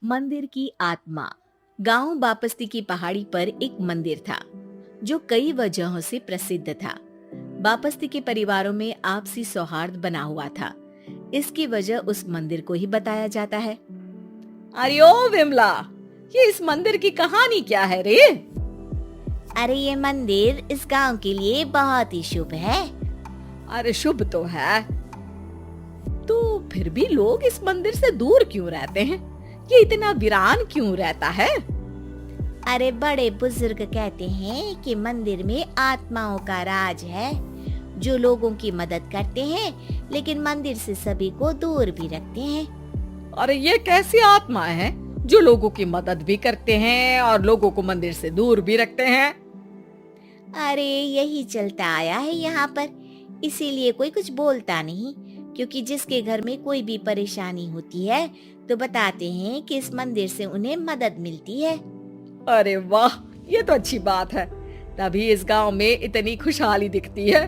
मंदिर की आत्मा। गांव बापस्ती की पहाड़ी पर एक मंदिर था जो कई वजहों से प्रसिद्ध था। बापस्ती के परिवारों में आपसी सौहार्द बना हुआ था। इसकी वजह उस मंदिर को ही बताया जाता है। अरे ओ विमला, ये इस मंदिर की कहानी क्या है रे? अरे ये मंदिर इस गांव के लिए बहुत ही शुभ है। अरे शुभ तो है, तो फिर भी लोग इस मंदिर से दूर क्यों रहते हैं? ये इतना वीरान क्यों रहता है? अरे बड़े बुजुर्ग कहते हैं कि मंदिर में आत्माओं का राज है जो लोगों की मदद करते हैं, लेकिन मंदिर से सभी को दूर भी रखते हैं। अरे ये कैसी आत्मा है जो लोगों की मदद भी करते हैं और लोगों को मंदिर से दूर भी रखते हैं? अरे यही चलता आया है यहाँ पर, इसीलिए कोई कुछ बोलता नहीं, क्योंकि जिसके घर में कोई भी परेशानी होती है तो बताते हैं कि इस मंदिर से उन्हें मदद मिलती है। अरे वाह, ये तो अच्छी बात है। तभी इस गांव में इतनी खुशहाली दिखती है।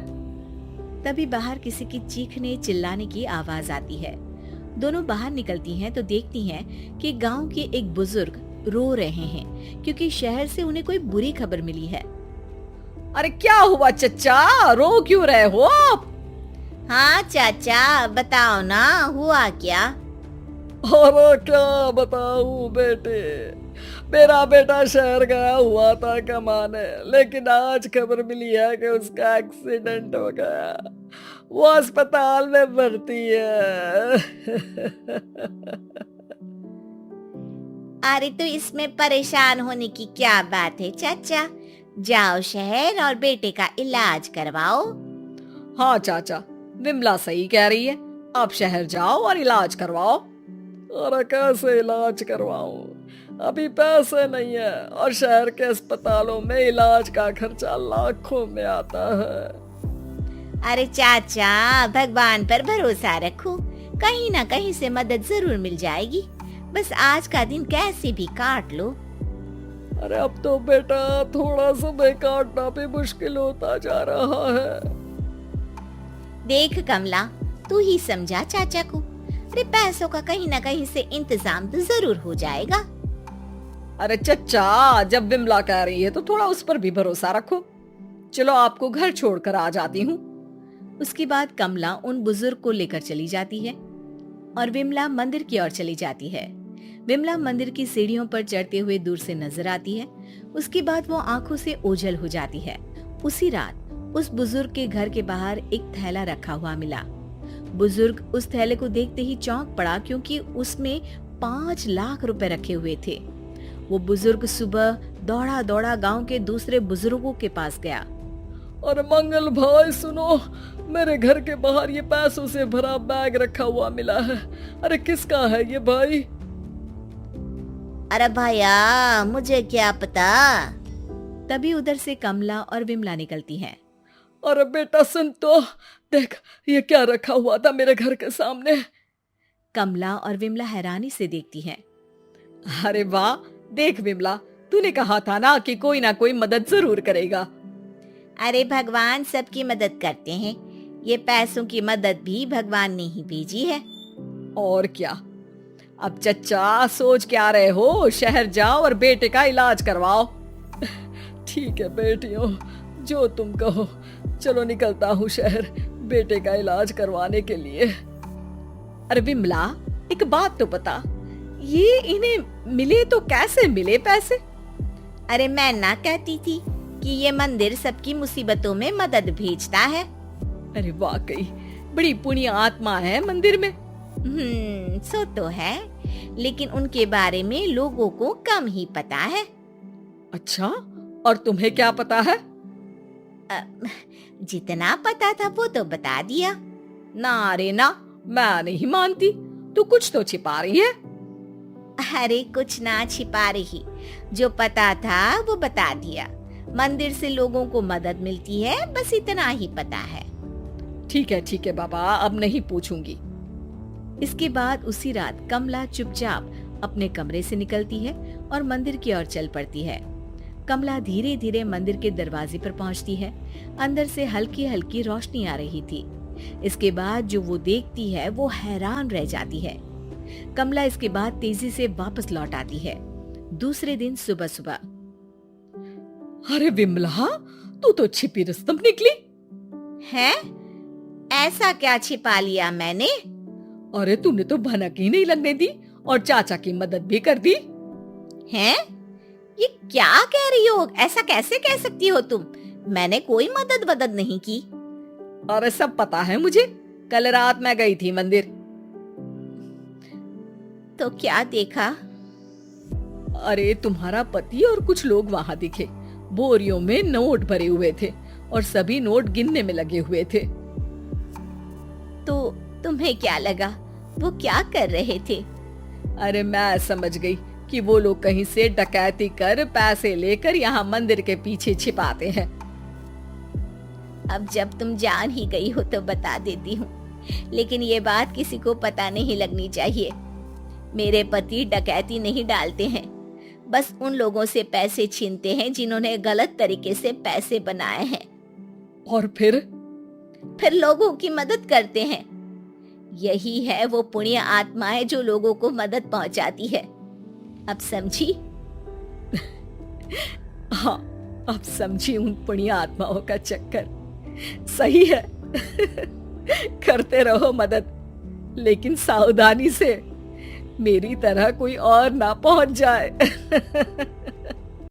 तभी बाहर किसी की चीखने चिल्लाने की आवाज आती है। दोनों बाहर निकलती हैं तो देखती हैं कि गांव के एक बुजुर्ग रो रहे हैं क्योंकि शहर से उन्हें कोई बुरी खबर मिली है। अरे क्या हुआ चच्चा, रो क्यों रहे हो आप? हाँ चाचा, बताओ ना, हुआ क्या? अरे क्या बताऊं बेटे, मेरा बेटा शहर गया हुआ था कमाने, लेकिन आज खबर मिली है कि उसका एक्सीडेंट हो गया। वो अस्पताल में भर्ती है। अरे तो इसमें परेशान होने की क्या बात है चाचा, जाओ शहर और बेटे का इलाज करवाओ। हाँ चाचा, विमला सही कह रही है। आप शहर जाओ और इलाज करवाओ। अरे कैसे इलाज करवाऊं, अभी पैसे नहीं है और शहर के अस्पतालों में इलाज का खर्चा लाखों में आता है। अरे चाचा, भगवान पर भरोसा रखो, कहीं ना कहीं से मदद जरूर मिल जाएगी। बस आज का दिन कैसे भी काट लो। अरे अब तो बेटा थोड़ा समय काटना भी मुश्किल होता जा रहा है। देख कमला, तू ही समझा चाचा को। अरे पैसों का कहीं ना कहीं से इंतजाम तो जरूर हो जाएगा। अरे चच्चा, जब विमला कह रही है तो थोड़ा उस पर भी भरोसा रखो। चलो आपको घर छोड़कर आ जाती हूँ। उसके बाद कमला उन बुजुर्ग को लेकर चली जाती है और विमला मंदिर की ओर चली जाती है। विमला मंदिर की सीढ़ियों पर चढ़ते हुए दूर से नजर आती है। उसके बाद वो आंखों से ओझल हो जाती है। उसी रात उस बुजुर्ग के घर के बाहर एक थैला रखा हुआ मिला। बुजुर्ग उस थैले को देखते ही चौंक पड़ा, क्योंकि उसमें 5 लाख रुपए रखे हुए थे। वो बुजुर्ग सुबह दौड़ा दौड़ा गांव के दूसरे बुजुर्गों के पास गया। और मंगल भाई सुनो, मेरे घर के बाहर ये पैसों से भरा बैग रखा हुआ मिला है। अरे किसका है ये भाई? अरे भैया, मुझे क्या पता। तभी उधर से कमला और विमला निकलती हैं। अरे बेटा सुन तो, देख ये क्या रखा हुआ था मेरे घर के सामने। कमला और विमला हैरानी से देखती हैं। अरे वाह, देख विमला, तूने कहा था ना कि कोई ना कोई मदद जरूर करेगा। अरे भगवान सबकी मदद करते हैं, ये पैसों की मदद भी भगवान ने ही भेजी है। और क्या। अब चच्चा सोच क्या रहे हो? शहर जाओ और बेटे का इलाज करवाओ। ठीक है बेटियों, जो तुम कहो। चलो निकलता हूँ शहर बेटे का इलाज करवाने के लिए। अरे विमला, एक बात तो बता, ये इन्हें मिले तो कैसे मिले पैसे? अरे मैं ना कहती थी कि ये मंदिर सबकी मुसीबतों में मदद भेजता है। अरे वाकई बड़ी पुण्य आत्मा है मंदिर में। सो तो है, लेकिन उनके बारे में लोगों को कम ही पता है। अच्छा, और तुम्हें क्या पता है? जितना पता था वो तो बता दिया। ना रे ना, मैं नहीं मानती, तू कुछ तो छिपा रही है। अरे कुछ ना छिपा रही, जो पता था वो बता दिया। मंदिर से लोगों को मदद मिलती है, बस इतना ही पता है। ठीक है बाबा, अब नहीं पूछूंगी। इसके बाद उसी रात कमला चुपचाप अपने कमरे से निकलती है और मंदिर की ओर चल पड़ती है। कमला धीरे धीरे मंदिर के दरवाजे पर पहुंचती है। अंदर से हल्की हल्की रोशनी आ रही थी। इसके बाद जो वो देखती है वो हैरान रह जाती है। कमला इसके बाद तेजी से वापस लौट आती है। दूसरे दिन सुबह सुबह, अरे विमला, तू तो छिपी रुस्तम निकली। है? ऐसा क्या छिपा लिया मैंने? अरे तूने तो भनक ही नहीं लगने दी और चाचा की मदद भी कर दी। हैं? ये क्या कह रही हो? ऐसा कैसे कह सकती हो तुम? मैंने कोई मदद नहीं की। अरे सब पता है मुझे, कल रात मैं गई थी मंदिर। तो क्या देखा? अरे तुम्हारा पति और कुछ लोग वहां दिखे। बोरियों में नोट भरे हुए थे और सभी नोट गिनने में लगे हुए थे। तो तुम्हें क्या लगा? वो क्या कर रहे थे? अरे मैं समझ गई कि वो लोग कहीं से डकैती कर पैसे लेकर यहाँ मंदिर के पीछे छिपाते हैं। अब जब तुम जान ही गई हो तो बता देती हूँ, लेकिन ये बात किसी को पता नहीं लगनी चाहिए। मेरे पति डकैती नहीं डालते हैं, बस उन लोगों से पैसे छीनते हैं जिन्होंने गलत तरीके से पैसे बनाए हैं। और फिर लोगों की मदद करते हैं। यही है वो पुण्य आत्माएं जो लोगों को मदद पहुंचाती है। अब समझी? हाँ, अब समझी उन पुण्य आत्माओं का चक्कर। सही है। करते रहो मदद, लेकिन सावधानी से, मेरी तरह कोई और ना पहुंच जाए।